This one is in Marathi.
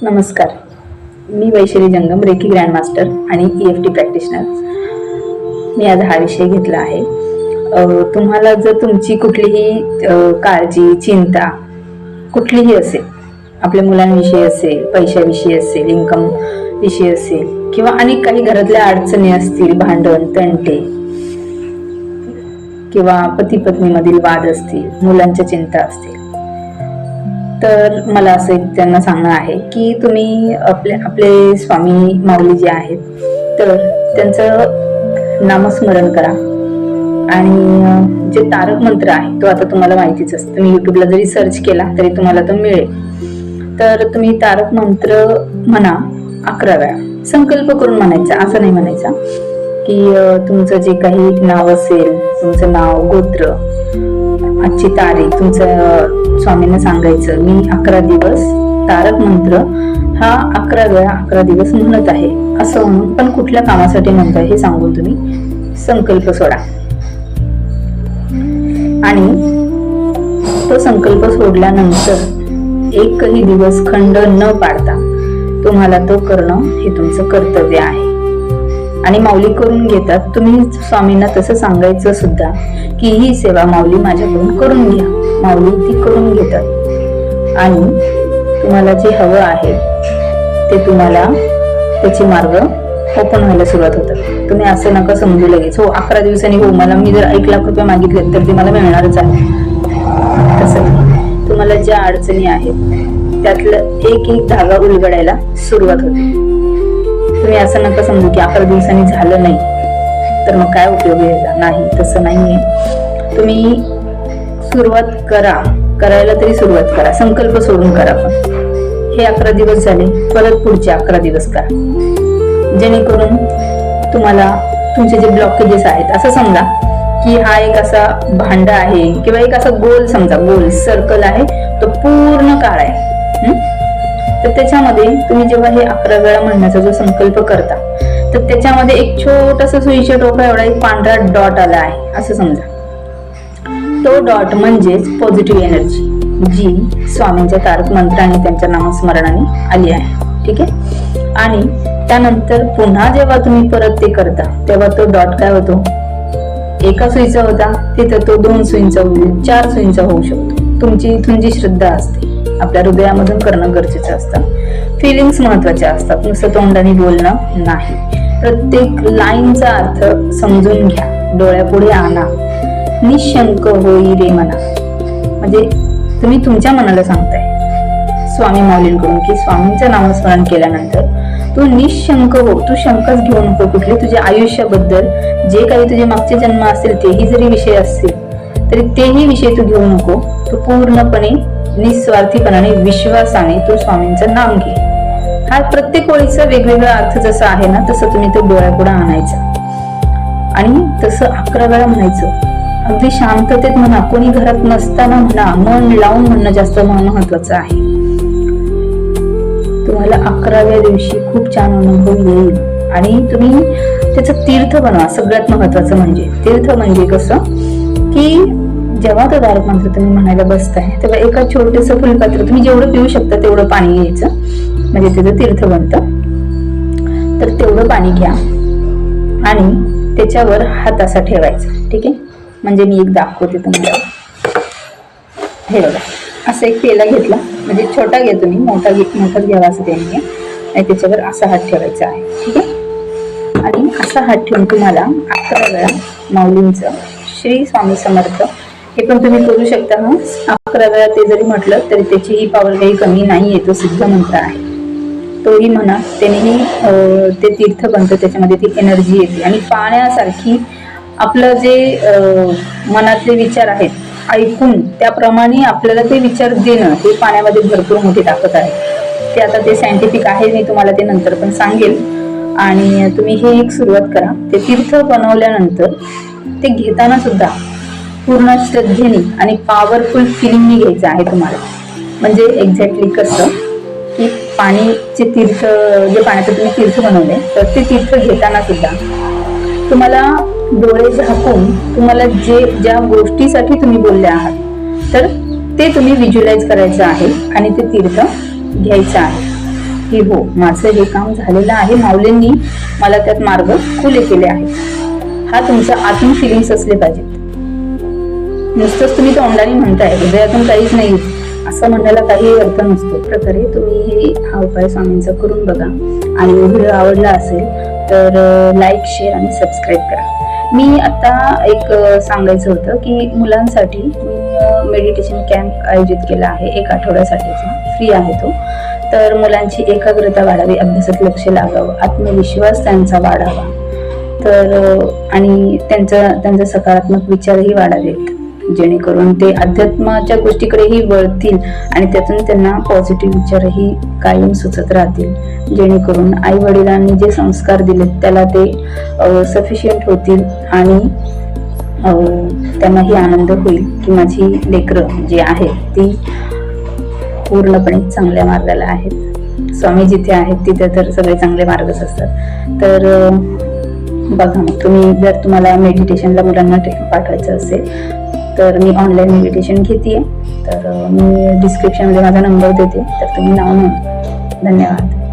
नमस्कार, मी वैशाली जंगम, रेकी ग्रँड मास्टर आणि EFT प्रॅक्टिशनर. मी आज हा विषय घेतला आहे. तुम्हाला जर तुमची कुठलीही काळजी, चिंता कुठलीही असेल, आपल्या मुलांविषयी असेल, पैशाविषयी असेल, इन्कम विषयी असेल किंवा अनेक काही घरातल्या अडचणी असतील, भांडण, तंटे किंवा पती पत्नीमधील वाद असतील, मुलांच्या चिंता असतील, तर मला असं त्यांना सांगणं आहे की तुम्ही आपले स्वामी माऊली जे आहेत तर त्यांचं नामस्मरण करा. आणि जे तारक मंत्र आहे तो आता तुम्हाला माहितीच असतं, तुम्ही युट्यूबला जरी सर्च केला तरी तुम्हाला तो मिळेल. तर तुम्ही तारक मंत्र म्हणा 11 वेळा, संकल्प करून म्हणायचा, असं नाही म्हणायचा की तुमचं जे काही नाव असेल, तुमचं नाव, गोत्र, आजची तारीख, तुमचं स्वामींना सांगायचं मी 11 दिवस तारक मंत्र हा 11 वेळा 11 दिवस म्हणत आहे असं म्हणून. पण कुठल्या कामासाठी म्हणताय हे सांगून तुम्ही संकल्प सोडा. आणि तो संकल्प सोडल्यानंतर एकही दिवस खंड न पाडता तुम्हाला तो करणं हे तुमचं कर्तव्य आहे. आणि माऊली करून घेतात, तुम्ही स्वामींना तसं सांगायचं सुद्धा की ही सेवा माऊली माझ्याकडून करून घ्या. माऊली ती करून घेतात आणि तुम्हाला जे हवं आहे ते तुम्हाला त्याचे मार्ग ओपन व्हायला सुरुवात होतात. तुम्ही असं नका समजू लगेच हो 11 दिवसांनी हो मला मी जर 1 लाख रुपये मागितले तर ते मला मिळणारच आहे. तसं नाही, तुम्हाला ज्या अडचणी आहेत त्यातलं एक धागा उलगडायला सुरुवात होते. तुम्ही असं नका समजू की 11 दिवसांनी झालं नाही तर मग काय उपयोग आहे. नाही, तसं नाहीये. तुम्ही सुरुवात करायला तरी सुरुवात करा, संकल्प सोडून करा. पण हे 11 दिवस झाले, परत पुढचे 11 दिवस करा, जेणेकरून तुम्हाला तुमचे जे ब्लॉकेजेस आहेत, असं समजा की हा एक असा भांडा आहे किंवा एक असा गोल, समजा गोल सर्कल आहे, तो पूर्ण काळा आहे. तर त्याच्यामध्ये तुम्ही जेव्हा हे 11 वेळा म्हणण्याचा जो संकल्प करता तर त्याच्यामध्ये एक छोटासा सुईच्या टोका एवढा एक पांढरा डॉट आला आहे असं समजा. तो डॉट म्हणजेच पॉझिटिव्ह एनर्जी जी स्वामींच्या तारक मंत्र आणि त्यांच्या नामस्मरणाने आली आहे. ठीक आहे. आणि त्यानंतर पुन्हा जेव्हा तुम्ही परत ते करता तेव्हा तो डॉट काय होतो, एका सुईचा होता तिथं तो 2 सुईंचा होईल, 4 सुईंचा होऊ शकतो. तुमची इथून जी श्रद्धा असते, आपल्या हृदयामधून करणं गरजेचं असतं. फिलिंग्स महत्वाच्या असतात, नुसतं तोंडाने बोलणं नाही. प्रत्येक लाईनचा अर्थ समजून घ्या, डोळ्यापुढे आणा. निशंक होई रे मना, म्हणजे तुम्ही तुमच्या मनाला सांगताय स्वामी माऊलींकडून की स्वामींचं नामस्मरण केल्यानंतर तू निशंक हो, तू शंकाच घेऊ नको कुठले तुझ्या आयुष्याबद्दल. जे काही तुझे मागचे जन्म असतील तेही जरी विषय असतील तरी तेही विषय तू घेऊ नको. तू पूर्णपणे निस्वार्थीपणाने, विश्वासाने तू स्वामींचं नाम घे. हा प्रत्येक ओळीचा वेगवेगळा अर्थ जसा आहे ना तसं तुम्ही तो डोळ्यापुढे आणायचा आणि तसं 11 वेळा म्हणायचं. अगदी शांततेत म्हणा, कोणी घरात नसताना म्हणा, मन लावून म्हणणं जास्त महत्वाचं आहे. तुम्हाला 11व्या दिवशी खूप छान अनुभव येईल आणि तुम्ही त्याचं तीर्थ बनवा. सगळ्यात महत्वाचं म्हणजे तीर्थ म्हणजे कसं की जेव्हा तो तारक मंत्र तुम्ही म्हणायला बसताय तेव्हा एका छोटंसं फुलपात्र, तुम्ही जेवढं पिऊ शकता तेवढं पाणी घ्यायचं, म्हणजे त्याचं तीर्थ बनतं. तर तेवढं पाणी घ्या आणि त्याच्यावर हात असा ठेवायचा. ठीक आहे, म्हणजे मी एक दाखवते तुम्हाला. हे बघा, असं एक पेला घेतला, म्हणजे छोटा घ्या तुम्ही, मोठाच घ्यावा असं ते नाही, आणि त्याच्यावर असा हात ठेवायचा आहे. ठीक आहे, आणि असा हात ठेवून तुम्हाला 11 वेळा माऊलींचं श्री स्वामी समर्थ हे पण तुम्ही करू शकता. 11 वेळा ते जरी म्हटलं तरी त्याची ही पावर काही कमी नाहीये, तो सिद्ध मंत्र आहे, तोही म्हणा. त्यानेही ते तीर्थ बनतं, त्याच्यामध्ये ती एनर्जी येते. आणि पाण्यासारखी आपलं जे मनातले विचार आहेत ऐकून त्याप्रमाणे आपल्याला ते विचार देणं, हे पाण्यामध्ये भरपूर मोठी ताकद आहे. ते आता ते सायंटिफिक आहे, मी तुम्हाला ते नंतर पण सांगेल. आणि तुम्ही हे एक सुरुवात करा. ते तीर्थ बनवल्यानंतर ते घेताना सुद्धा पूर्ण श्रद्धेने आणि पॉवरफुल फिलिंगनी घ्यायचं आहे तुम्हाला. म्हणजे एक्झॅक्टली कसं की पाणीचे तीर्थ, जे पाण्याचं तुम्ही तीर्थ बनवले तर ते तीर्थ घेताना सुद्धा तुम्हाला डोळे झाकून तुम्हाला ज्या गोष्टीसाठी तुम्ही बोलले आहात तर ते तुम्ही व्हिज्युअलाइज करायचं आहे आणि ते तीर्थ घ्यायचं आहे. की हो, माझं हे काम झालेलं आहे, माऊलींनी मला त्यात मार्ग खुले केले आहेत. हा तुमचा आतून फिलिंग्स असले पाहिजेत. नुसतंच तुम्ही तोंडाने म्हणताय, हृदयातून काहीच नाही असं म्हणण्याला काही अर्थ नसतो. प्रकारे तुम्ही हा उपाय स्वामींचा करून बघा आणि व्हिडिओ आवडला असेल तर लाईक, शेअर आणि सबस्क्राईब करा. मी आता एक सांगायचं होतं की मुलांसाठी मी मेडिटेशन कॅम्प आयोजित केला आहे, 1 आठवड्यासाठीचा, फ्री आहे तो. तर मुलांची एकाग्रता वाढावी, अभ्यासात लक्ष लागावं, आत्मविश्वास त्यांचा वाढावा, तर आणि त्यांचा सकारात्मक विचारही वाढावेत, जेणेकरून ते अध्यात्माच्या गोष्टीकडेही वळतील आणि त्यातून त्यांना पॉझिटिव्ह विचारही कायम सुचत राहतील, जेणेकरून आई वडिलांनी जे संस्कार दिलेत त्याला ते सफिशियंट होतील आणि त्यांनाही आनंद होईल की माझी लेकरं जी आहेत ती पूर्णपणे चांगल्या मार्गाला आहेत. स्वामी जिथे आहेत तिथे तर सगळे चांगले मार्गच असतात. तर बघा, मग तुम्हाला मेडिटेशनला मुलांना पाठवायचं असेल तर मी ऑनलाईन मेडिटेशन घेते. तर मी डिस्क्रिप्शनमध्ये माझा नंबर देते, तर तुम्ही नाव नोंदवा. धन्यवाद.